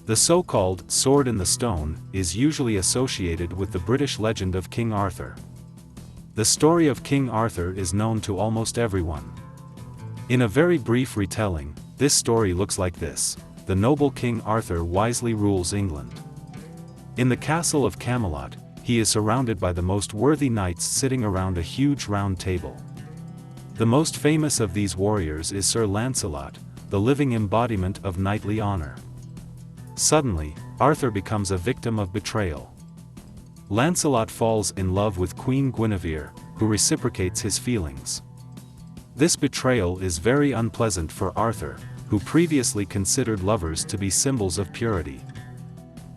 The so-called sword in the stone is usually associated with the British legend of King Arthur. The story of King Arthur is known to almost everyone. In a very brief retelling, this story looks like this: the noble King Arthur wisely rules England. In the castle of Camelot, he is surrounded by the most worthy knights sitting around a huge round table. The most famous of these warriors is Sir Lancelot, the living embodiment of knightly honor. Suddenly, Arthur becomes a victim of betrayal. Lancelot falls in love with Queen Guinevere, who reciprocates his feelings. This betrayal is very unpleasant for Arthur, who previously considered lovers to be symbols of purity.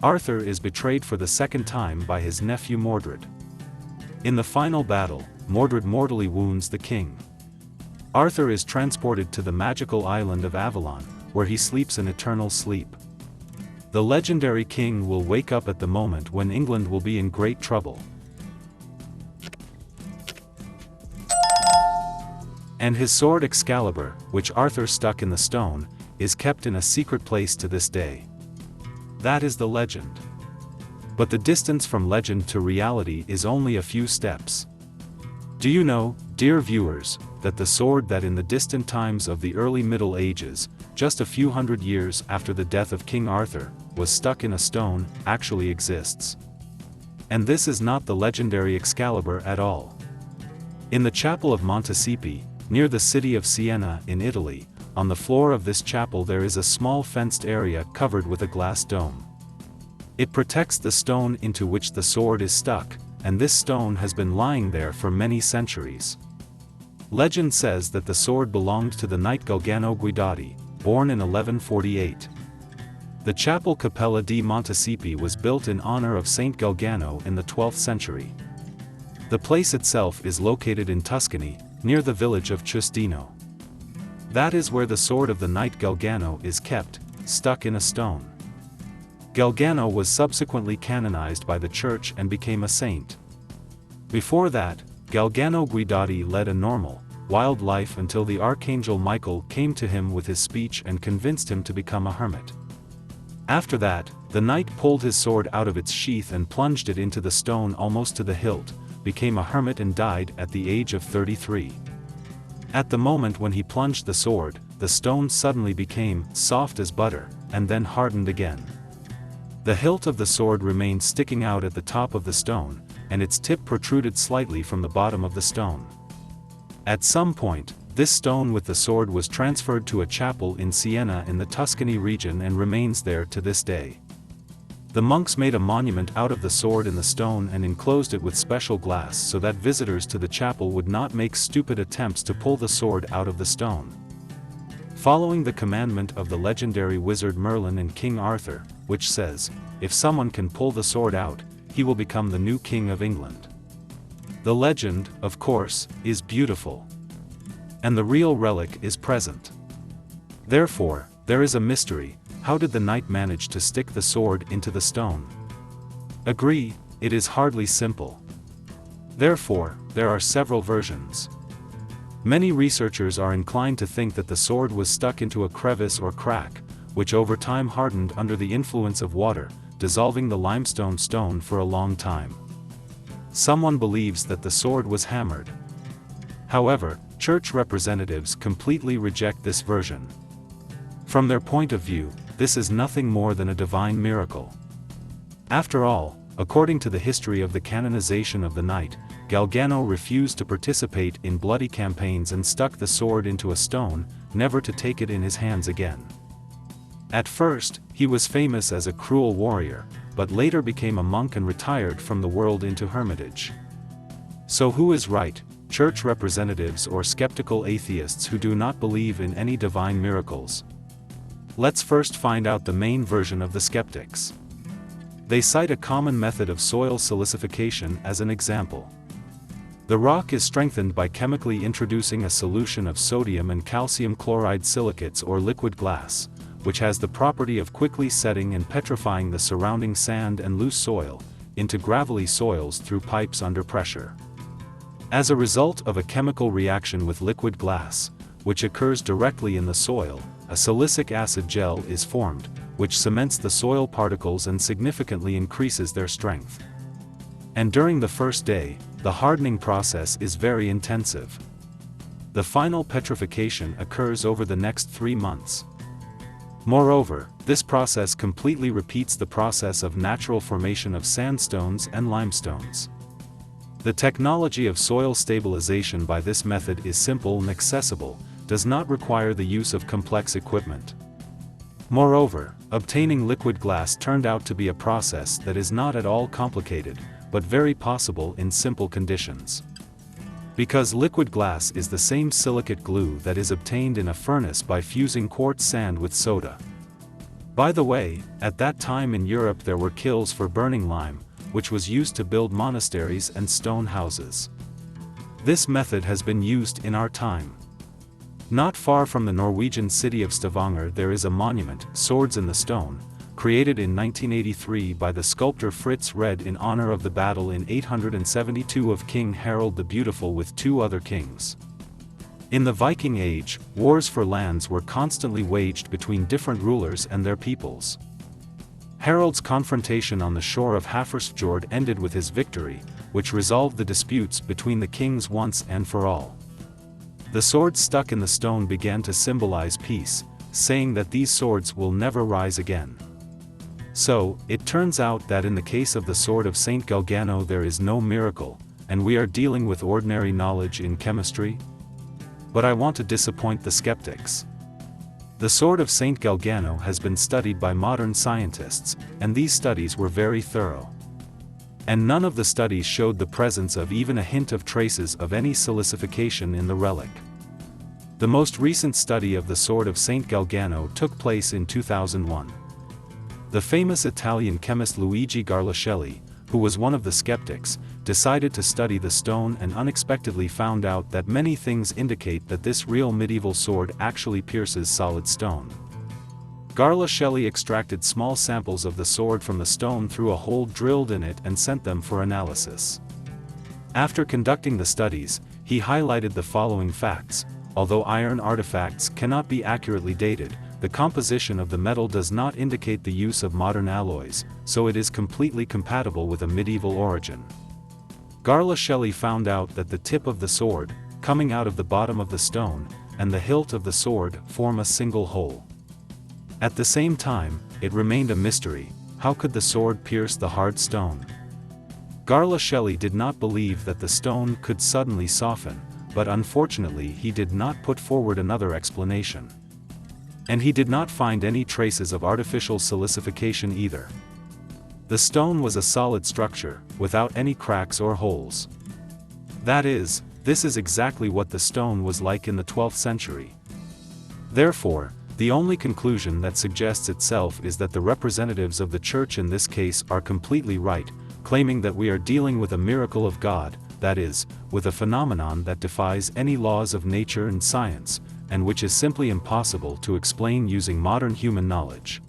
Arthur is betrayed for the second time by his nephew Mordred. In the final battle, Mordred mortally wounds the king. Arthur is transported to the magical island of Avalon, where he sleeps an eternal sleep. The legendary king will wake up at the moment when England will be in great trouble. And his sword Excalibur, which Arthur stuck in the stone, is kept in a secret place to this day. That is the legend. But the distance from legend to reality is only a few steps. Do you know, dear viewers, that the sword that in the distant times of the early Middle Ages, just a few hundred years after the death of King Arthur, was stuck in a stone, actually exists? And this is not the legendary Excalibur at all. In the chapel of Montecipi, near the city of Siena in Italy, on the floor of this chapel there is a small fenced area covered with a glass dome. It protects the stone into which the sword is stuck, and this stone has been lying there for many centuries. Legend says that the sword belonged to the knight Galgano Guidati, born in 1148. The chapel Cappella di Montecipi was built in honor of Saint Galgano in the 12th century. The place itself is located in Tuscany, near the village of Cestino. That is where the sword of the knight Galgano is kept, stuck in a stone. Galgano was subsequently canonized by the church and became a saint. Before that, Galgano Guidati led a normal, wild life until the archangel Michael came to him with his speech and convinced him to become a hermit. After that, the knight pulled his sword out of its sheath and plunged it into the stone almost to the hilt, became a hermit and died at the age of 33. At the moment when he plunged the sword, the stone suddenly became soft as butter, and then hardened again. The hilt of the sword remained sticking out at the top of the stone, and its tip protruded slightly from the bottom of the stone. At some point, this stone with the sword was transferred to a chapel in Siena in the Tuscany region and remains there to this day. The monks made a monument out of the sword in the stone and enclosed it with special glass so that visitors to the chapel would not make stupid attempts to pull the sword out of the stone. Following the commandment of the legendary wizard Merlin in King Arthur, which says, if someone can pull the sword out, he will become the new king of England. The legend, of course, is beautiful. And the real relic is present. Therefore, there is a mystery: how did the knight manage to stick the sword into the stone? Agree, it is hardly simple. Therefore, there are several versions. Many researchers are inclined to think that the sword was stuck into a crevice or crack, which over time hardened under the influence of water, dissolving the limestone stone for a long time. Someone believes that the sword was hammered. However, church representatives completely reject this version. From their point of view, this is nothing more than a divine miracle. After all, according to the history of the canonization of the knight, Galgano refused to participate in bloody campaigns and stuck the sword into a stone, never to take it in his hands again. At first, he was famous as a cruel warrior, but later became a monk and retired from the world into hermitage. So who is right, church representatives or skeptical atheists who do not believe in any divine miracles? Let's first find out the main version of the skeptics. They cite a common method of soil silicification as an example. The rock is strengthened by chemically introducing a solution of sodium and calcium chloride silicates or liquid glass, which has the property of quickly setting and petrifying the surrounding sand and loose soil, into gravelly soils through pipes under pressure. As a result of a chemical reaction with liquid glass, which occurs directly in the soil, a silicic acid gel is formed, which cements the soil particles and significantly increases their strength. And during the first day, the hardening process is very intensive. The final petrification occurs over the next 3 months. Moreover, this process completely repeats the process of natural formation of sandstones and limestones. The technology of soil stabilization by this method is simple and accessible, does not require the use of complex equipment. Moreover, obtaining liquid glass turned out to be a process that is not at all complicated, but very possible in simple conditions. Because liquid glass is the same silicate glue that is obtained in a furnace by fusing quartz sand with soda. By the way, at that time in Europe there were kilns for burning lime, which was used to build monasteries and stone houses. This method has been used in our time. Not far from the Norwegian city of Stavanger there is a monument, Swords in the Stone, created in 1983 by the sculptor Fritz Red in honor of the battle in 872 of King Harald the Beautiful with 2 other kings. In the Viking Age, wars for lands were constantly waged between different rulers and their peoples. Harald's confrontation on the shore of Hafrsfjord ended with his victory, which resolved the disputes between the kings once and for all. The swords stuck in the stone began to symbolize peace, saying that these swords will never rise again. So, it turns out that in the case of the sword of Saint Galgano there is no miracle, and we are dealing with ordinary knowledge in chemistry? But I want to disappoint the skeptics. The sword of Saint Galgano has been studied by modern scientists, and these studies were very thorough. And none of the studies showed the presence of even a hint of traces of any silicification in the relic. The most recent study of the sword of Saint Galgano took place in 2001. The famous Italian chemist Luigi Garlaschelli, who was one of the skeptics, decided to study the stone and unexpectedly found out that many things indicate that this real medieval sword actually pierces solid stone. Garlaschelli extracted small samples of the sword from the stone through a hole drilled in it and sent them for analysis. After conducting the studies, he highlighted the following facts: although iron artifacts cannot be accurately dated, the composition of the metal does not indicate the use of modern alloys, so it is completely compatible with a medieval origin. Garlaschelli found out that the tip of the sword, coming out of the bottom of the stone, and the hilt of the sword form a single hole. At the same time, it remained a mystery: how could the sword pierce the hard stone? Garlaschelli did not believe that the stone could suddenly soften, but unfortunately he did not put forward another explanation. And he did not find any traces of artificial silicification either. The stone was a solid structure, without any cracks or holes. That is, this is exactly what the stone was like in the 12th century. Therefore, the only conclusion that suggests itself is that the representatives of the Church in this case are completely right, claiming that we are dealing with a miracle of God, that is, with a phenomenon that defies any laws of nature and science, and which is simply impossible to explain using modern human knowledge.